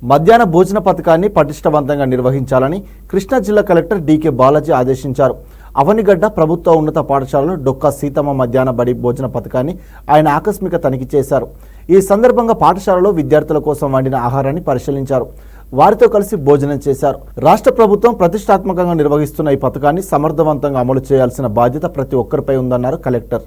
మధ్యాహ్న భోజన పథకాన్ని పటిష్టవంతంగా నిర్వహించాలని కృష్ణా జిల్లా కలెక్టర్ డీకే బాలాజీ ఆదేశించారు. అవనిగడ్డ ప్రభుత్వ ఉన్నత పాఠశాలలో డొక్కా సీతమ్మ మధ్యాహ్న బడి భోజన పథకాన్ని ఆయన ఆకస్మిక తనిఖీ చేశారు. ఈ సందర్భంగా పాఠశాలలో విద్యార్థుల కోసం వండిన ఆహారాన్ని పరిశీలించారు. వారితో కలిసి భోజనం చేశారు. రాష్ట్ర ప్రభుత్వం ప్రతిష్టాత్మకంగా నిర్వహిస్తున్న ఈ పథకాన్ని సమర్థవంతంగా అమలు చేయాల్సిన బాధ్యత ప్రతి ఒక్కరిపై ఉందన్నారు కలెక్టర్.